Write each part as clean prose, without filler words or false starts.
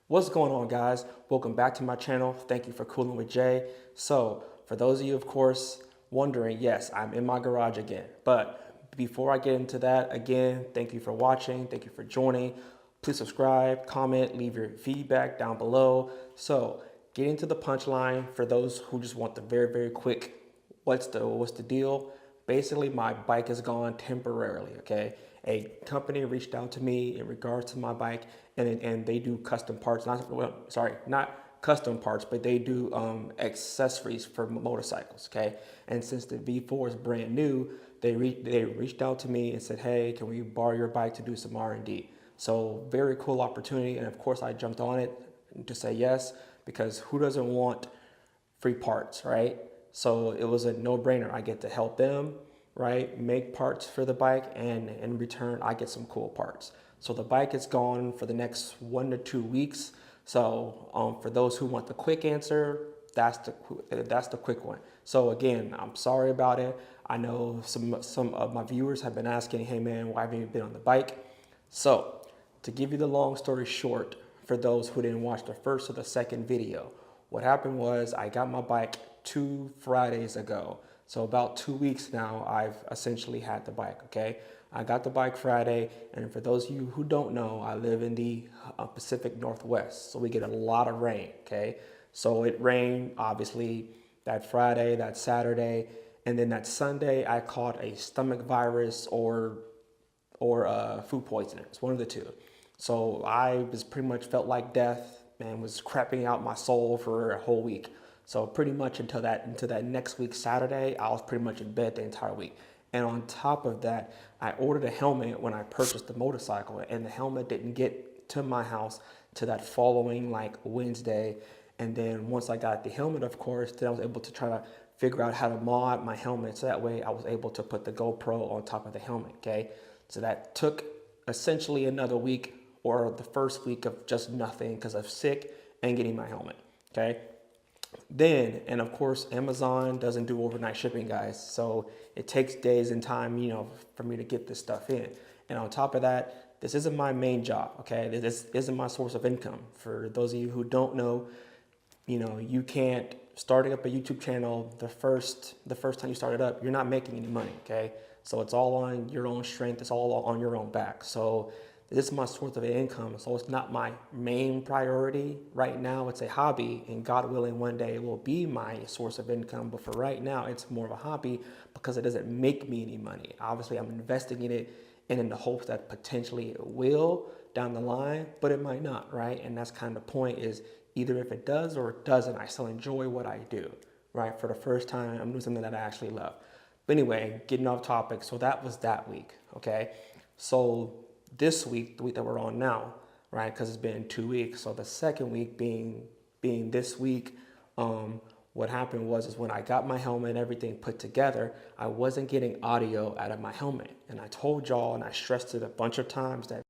What's going on, guys? Welcome back to my channel. Thank you for cooling with Jay. So for those of you, of course, wondering, yes, I'm in my garage again. But before I get into that, again, thank you for watching. Thank you for joining. Please subscribe, comment, leave your feedback down below. So getting to the punchline for those who just want the very quick, what's the deal? Basically, my bike is gone temporarily, okay? A company reached out to me in regards to my bike, and they do custom parts. Not custom parts, but they do accessories for motorcycles, okay? And since the V4 is brand new, they reached out to me and said, hey, can we borrow your bike to do some R&D? So very cool opportunity, and of course I jumped on it to say yes, because who doesn't want free parts, right? So it was a no-brainer. I get to help them, right, make parts for the bike, and in return I get some cool parts. So the bike is gone for the next 1 to 2 weeks. So for those who want the quick answer, that's the quick one. So again, I'm sorry about it. I know some of my viewers have been asking, hey man, why haven't you been on the bike? So to give you the long story short, for those who didn't watch the first or the second video, what happened was I got my bike 2 Fridays ago. So about 2 weeks now, I've essentially had the bike, okay? I got the bike Friday, and for those of you who don't know, I live in the Pacific Northwest, so we get a lot of rain, okay? So it rained, obviously, that Friday, that Saturday, and then that Sunday, I caught a stomach virus or food poisoning. It's one of the two. So I was pretty much felt like death and was crapping out my soul for a whole week. So pretty much until that next week, Saturday, I was pretty much in bed the entire week. And on top of that, I ordered a helmet when I purchased the motorcycle, and the helmet didn't get to my house to that following like Wednesday. And then once I got the helmet, of course, then I was able to try to figure out how to mod my helmet. So that way I was able to put the GoPro on top of the helmet, okay? So that took essentially another week, or the first week of just nothing because I'm sick and getting my helmet, okay? Then, and of course, Amazon doesn't do overnight shipping, guys. So it takes days and time, you know, for me to get this stuff in. And on top of that, this isn't my main job, okay? This isn't my source of income. For those of you who don't know, you know, you can't, starting up a YouTube channel, the first time you start it up, you're not making any money, okay? So it's all on your own strength. It's all on your own back. So this is my source of income. So it's not my main priority right now. It's a hobby, and God willing, one day it will be my source of income. But for right now, it's more of a hobby because it doesn't make me any money. Obviously, I'm investing in it and in the hopes that potentially it will down the line, but it might not, right? And that's kind of the point, is either if it does or it doesn't, I still enjoy what I do, right? For the first time, I'm doing something that I actually love. But anyway, getting off topic. So that was that week, okay? So this week, the week that we're on now, right? Because it's been 2 weeks. So the second week being this week, what happened was when I got my helmet and everything put together, I wasn't getting audio out of my helmet. And I told y'all, and I stressed it a bunch of times, that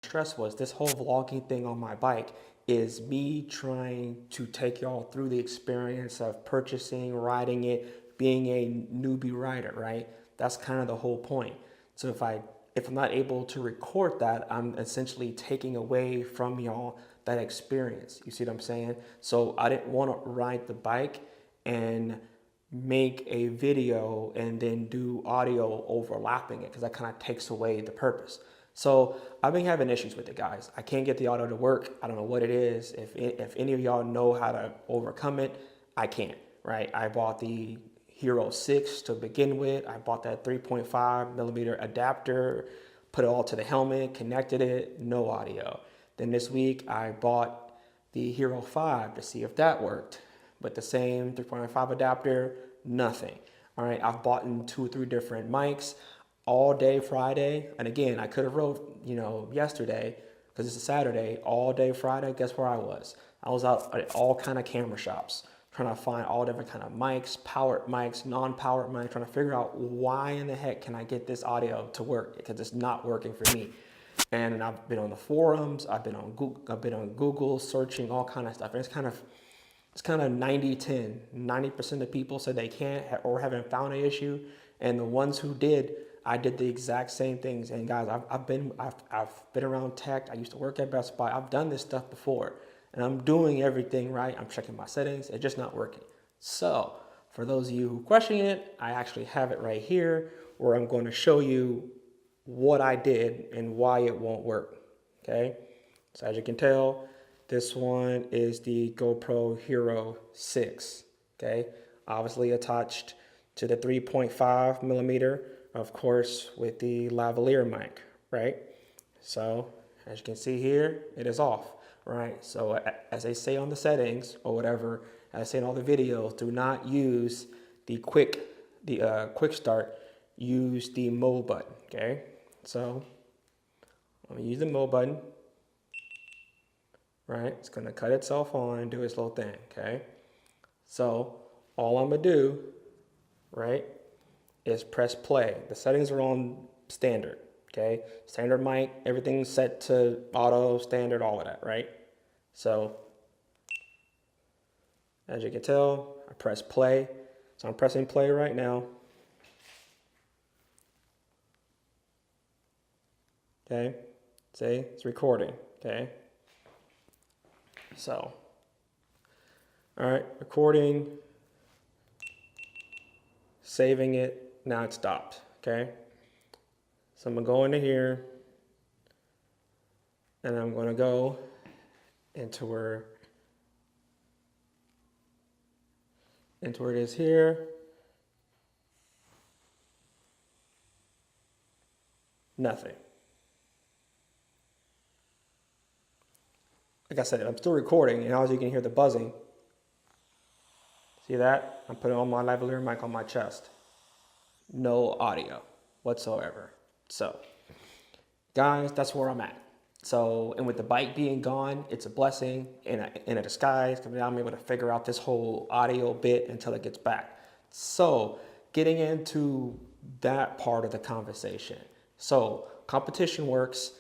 stress was this whole vlogging thing on my bike is me trying to take y'all through the experience of purchasing, riding it, being a newbie rider, right? That's kind of the whole point. So if I'm not able to record that, I'm essentially taking away from y'all that experience. You see what I'm saying? So I didn't want to ride the bike and make a video and then do audio overlapping it, because that kind of takes away the purpose. So I've been having issues with it, guys. I can't get the audio to work. I don't know what it is. If any of y'all know how to overcome it, I can't, right? I bought the Hero 6 to begin with. I bought that 3.5 millimeter adapter, put it all to the helmet, connected it, no audio. Then this week I bought the Hero 5 to see if that worked, but the same 3.5 adapter, nothing. All right, I've bought in 2 or 3 different mics all day Friday. And again, I could have wrote, you know, yesterday, because it's a Saturday, all day Friday. Guess where I was? I was out at all kind of camera shops, trying to find all different kind of mics, powered mics, non-powered mics, trying to figure out why in the heck can I get this audio to work, because it's not working for me. And I've been on the forums, I've been on Google searching all kind of stuff. And it's kind of 90-10. 90% of people said they can't or haven't found an issue, and the ones who did I did the exact same things. And guys, I've been around tech. I used to work at Best Buy. I've done this stuff before, and I'm doing everything right. I'm checking my settings. It's just not working. So for those of you who question it, I actually have it right here where I'm going to show you what I did and why it won't work. Okay. So as you can tell, this one is the GoPro Hero 6. Okay. Obviously attached to the 3.5 millimeter, of course, with the lavalier mic, right? So as you can see here, it is off, right? So as they say on the settings or whatever, as I say in all the videos, do not use the quick start, use the mode button, okay? So I'm gonna use the mode button, right? It's gonna cut itself on and do its little thing, okay? So all I'm gonna do, right, is press play. The settings are on standard, okay? Standard mic, everything's set to auto, standard, all of that, right? So as you can tell, I press play. So I'm pressing play right now. Okay, see, it's recording, okay? So, all right, recording, saving it, now it stopped, okay? So I'm gonna go into here, and I'm gonna go into where it is here. Nothing. Like I said, I'm still recording, and as you can hear the buzzing. See that? I'm putting on my lavalier mic on my chest. No audio whatsoever. So, guys, that's where I'm at. So, and with the bike being gone, it's a blessing in a disguise, because now I'm able to figure out this whole audio bit until it gets back. So, getting into that part of the conversation. So, Competition Works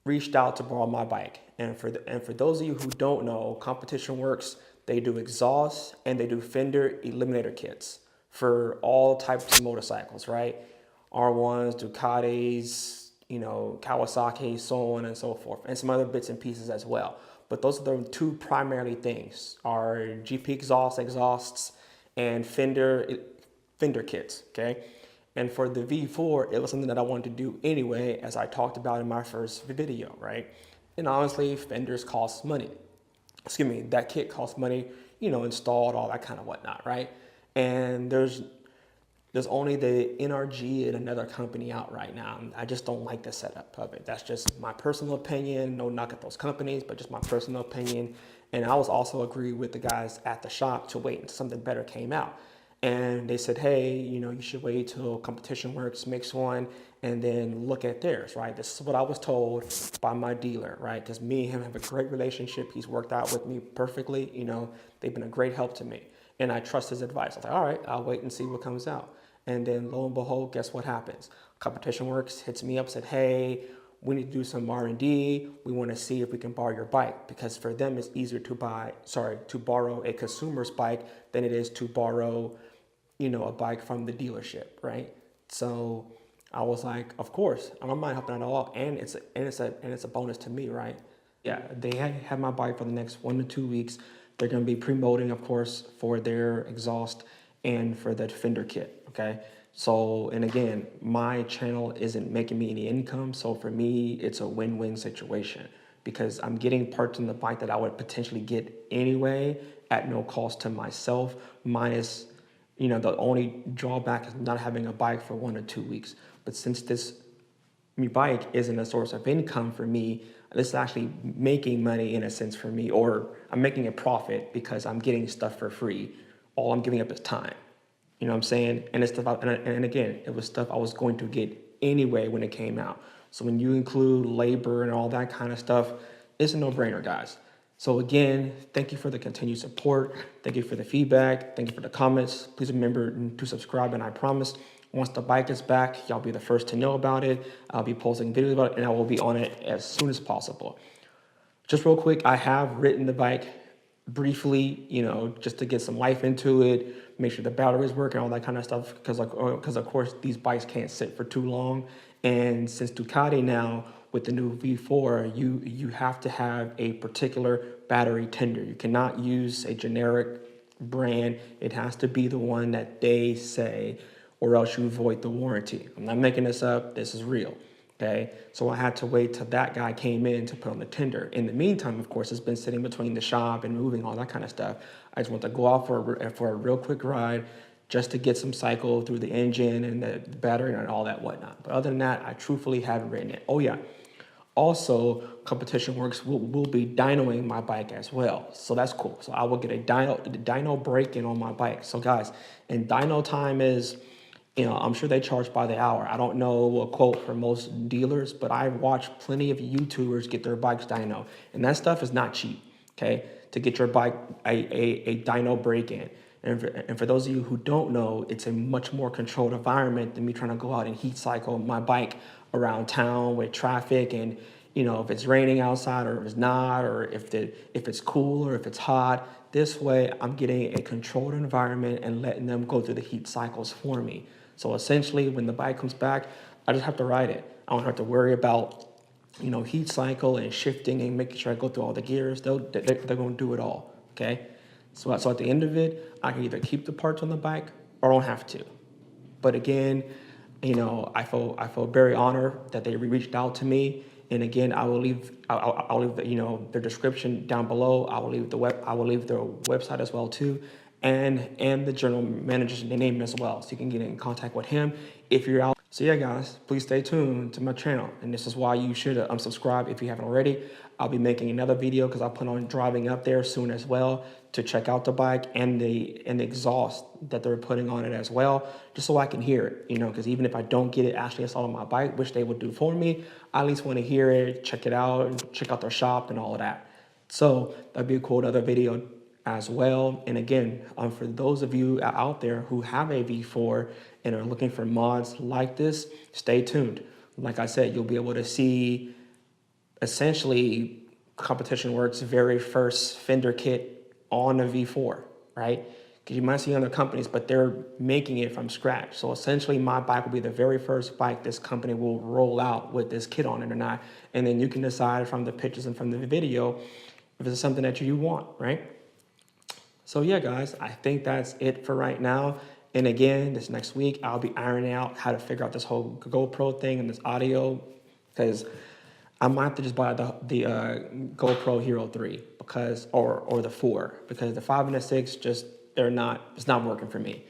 reached out to borrow my bike. And for those of you who don't know, Competition Works, they do exhaust and they do fender eliminator kits for all types of motorcycles, right? R1s, Ducatis, you know, Kawasaki, so on and so forth, and some other bits and pieces as well. But those are the two primarily things, are GP exhausts, and fender kits, okay? And for the V4, it was something that I wanted to do anyway, as I talked about in my first video, right? And honestly, fenders cost money. Excuse me, that kit costs money, you know, installed, all that kind of whatnot, right? And there's only the NRG and another company out right now. I just don't like the setup of it. That's just my personal opinion. No knock at those companies, but just my personal opinion. And I was also agree with the guys at the shop to wait until something better came out. And they said, hey, you know, you should wait till Competition Works makes one and then look at theirs, right? This is what I was told by my dealer, right? Because me and him have a great relationship. He's worked out with me perfectly. You know, they've been a great help to me. And I trust his advice. I was like, all right, I'll wait and see what comes out. And then lo and behold, guess what happens? Competition Works hits me up, said, hey, we need to do some R&D. We want to see if we can borrow your bike, because for them it's easier to borrow a consumer's bike than it is to borrow, you know, a bike from the dealership, right? So I was like, of course, I don't mind helping out at all, and it's a bonus to me, right? Yeah, they have my bike for the next 1 to 2 weeks. They're going to be promoting, of course, for their exhaust and for the fender kit, okay? So, and again, my channel isn't making me any income, so for me, it's a win-win situation, because I'm getting parts in the bike that I would potentially get anyway at no cost to myself, minus, you know, the only drawback is not having a bike for 1 or 2 weeks. But since this bike isn't a source of income for me, this is actually making money in a sense for me, or I'm making a profit because I'm getting stuff for free. All I'm giving up is time. You know what I'm saying? And it's stuff, and again, it was stuff I was going to get anyway when it came out. So when you include labor and all that kind of stuff, it's a no-brainer, guys. So again, thank you for the continued support. Thank you for the feedback. Thank you for the comments. Please remember to subscribe, and I promise once the bike is back, y'all be the first to know about it. I'll be posting videos about it, and I will be on it as soon as possible. Just real quick, I have written the bike briefly, you know, just to get some life into it, make sure the batteries work and all that kind of stuff. Because of course these bikes can't sit for too long. And since Ducati now with the new V4, you have to have a particular battery tender. You cannot use a generic brand. It has to be the one that they say, or else you void the warranty. I'm not making this up. This is real. Okay, so I had to wait till that guy came in to put on the tender. In the meantime, of course, it's been sitting between the shop and moving, all that kind of stuff. I just want to go out for a real quick ride just to get some cycle through the engine and the battery and all that whatnot. But other than that, I truthfully haven't ridden it. Oh yeah, also Competition Works will be dynoing my bike as well. So that's cool. So I will get a dyno break-in on my bike. So guys, and dyno time is, you know, I'm sure they charge by the hour. I don't know a quote for most dealers, but I've watched plenty of YouTubers get their bikes dyno, and that stuff is not cheap, okay? To get your bike a dyno break-in. And for those of you who don't know, it's a much more controlled environment than me trying to go out and heat cycle my bike around town with traffic, and you know, if it's raining outside or if it's not, or if it's cool or if it's hot. This way I'm getting a controlled environment and letting them go through the heat cycles for me. So essentially when the bike comes back, I just have to ride it. I don't have to worry about, you know, heat cycle and shifting and making sure I go through all the gears. They're going to do it all, okay? So at the end of it, I can either keep the parts on the bike or I don't have to. But again, you know, I feel very honored that they reached out to me. And again, I'll leave the, you know, their description down below. I will leave their website as well too, and the general manager's name as well, so you can get in contact with him if you're out. So yeah, guys, please stay tuned to my channel, and this is why you should unsubscribe if you haven't already. I'll be making another video because I plan on driving up there soon as well to check out the bike and the exhaust that they're putting on it as well, just so I can hear it, you know, because even if I don't get it actually installed on my bike, which they would do for me, I at least want to hear it, check it out, and check out their shop and all of that. So that'd be a cool other video as well. And again, for those of you out there who have a V4 and are looking for mods like this, stay tuned. Like I said, you'll be able to see essentially Competition Works' very first fender kit on a V4, right? Because you might see other companies, but they're making it from scratch. So essentially my bike will be the very first bike this company will roll out with this kit on it or not. And then you can decide from the pictures and from the video if it's something that you want, right? So yeah, guys, I think that's it for right now. And again, this next week, I'll be ironing out how to figure out this whole GoPro thing and this audio, because I might have to just buy the GoPro Hero 3 because, or the 4, because the 5 and the 6 just, it's not working for me.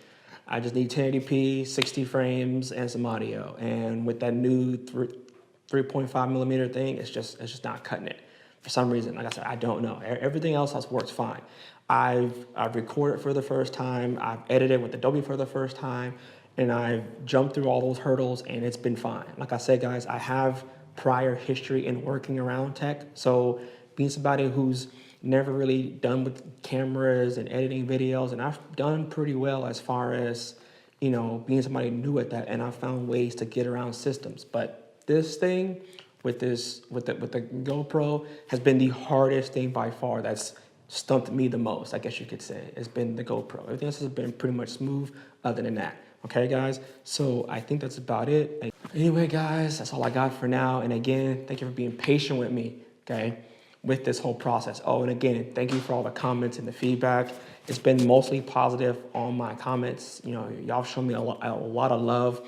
I just need 1080p, 60 frames, and some audio. And with that new 3.5 millimeter thing, it's just not cutting it. For some reason, like I said, I don't know. Everything else works fine. I've recorded for the first time, I've edited with Adobe for the first time, and I've jumped through all those hurdles, and it's been fine. Like I said, guys, I have prior history in working around tech. So being somebody who's never really done with cameras and editing videos, and I've done pretty well as far as, you know, being somebody new at that, and I've found ways to get around systems. But this thing with the GoPro has been the hardest thing by far. That's stumped me the most, I guess you could say. It's been the GoPro. Everything else has been pretty much smooth other than that. Okay, guys? So I think that's about it. Anyway, guys, that's all I got for now. And again, thank you for being patient with me, okay, with this whole process. Oh, and again, thank you for all the comments and the feedback. It's been mostly positive on my comments. You know, y'all shown me a lot of love.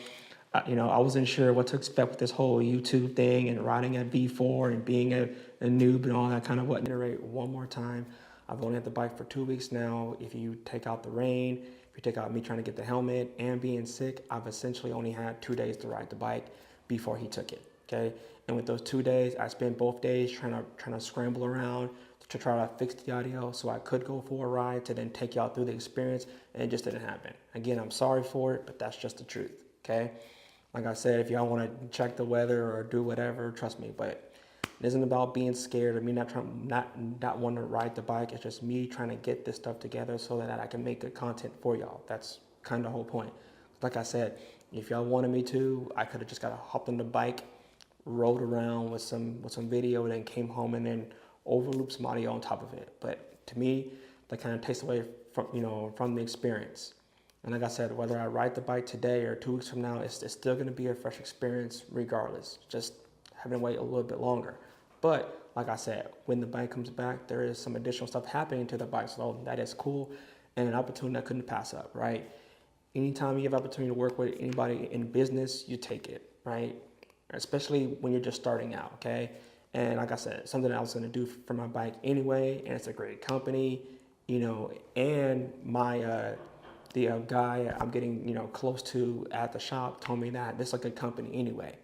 You know, I wasn't sure what to expect with this whole YouTube thing and riding a V4 and being a noob and all that kind of what. Iterate one more time. I've only had the bike for 2 weeks now. If you take out the rain, if you take out me trying to get the helmet and being sick, I've essentially only had 2 days to ride the bike before he took it, okay? And with those 2 days, I spent both days trying to scramble around to try to fix the audio so I could go for a ride to then take y'all through the experience, and it just didn't happen. Again, I'm sorry for it, but that's just the truth, okay? Like I said, if y'all want to check the weather or do whatever, trust me, but it isn't about being scared or me not wanting to ride the bike. It's just me trying to get this stuff together so that I can make good content for y'all. That's kind of the whole point. Like I said, if y'all wanted me to, I could have just got hopped on the bike, rode around with some video, and then came home and then overlooped some audio on top of it. But to me, that kind of takes away from, from the experience. And like I said, whether I ride the bike today or 2 weeks from now, it's still going to be a fresh experience regardless, just having to wait a little bit longer. But like I said, when the bike comes back, there is some additional stuff happening to the bike, so that is cool and an opportunity I couldn't pass up, right? Anytime you have opportunity to work with anybody in business, you take it, right? Especially when you're just starting out, okay? And like I said, something I was going to do for my bike anyway, and it's a great company, and my the guy I'm getting close to at the shop told me that this is a good company anyway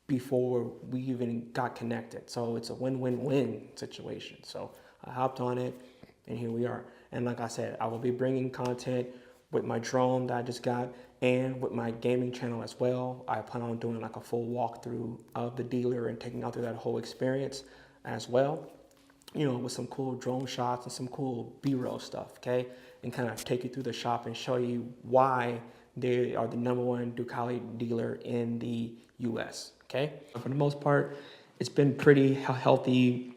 before we even got connected. So it's a win-win-win situation. So I hopped on it, and here we are. And like I said, I will be bringing content with my drone that I just got and with my gaming channel as well. I plan on doing like a full walkthrough of the dealer and taking out through that whole experience as well, with some cool drone shots and some cool B-roll stuff, okay? And kind of take you through the shop and show you why they are the #1 Ducati dealer in the US, okay? For the most part, it's been pretty healthy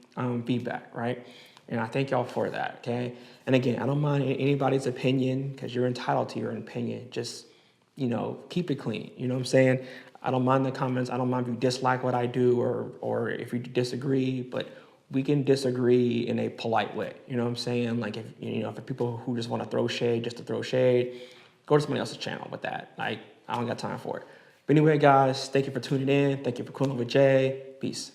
feedback, right? And I thank y'all for that, okay? And again, I don't mind anybody's opinion because you're entitled to your opinion. Just, keep it clean. You know what I'm saying? I don't mind the comments. I don't mind if you dislike what I do or if you disagree, but we can disagree in a polite way. You know what I'm saying? Like if for people who just want to throw shade just to throw shade, go to somebody else's channel with that. Like, I don't got time for it. But anyway, guys, thank you for tuning in. Thank you for cooling with Jay. Peace.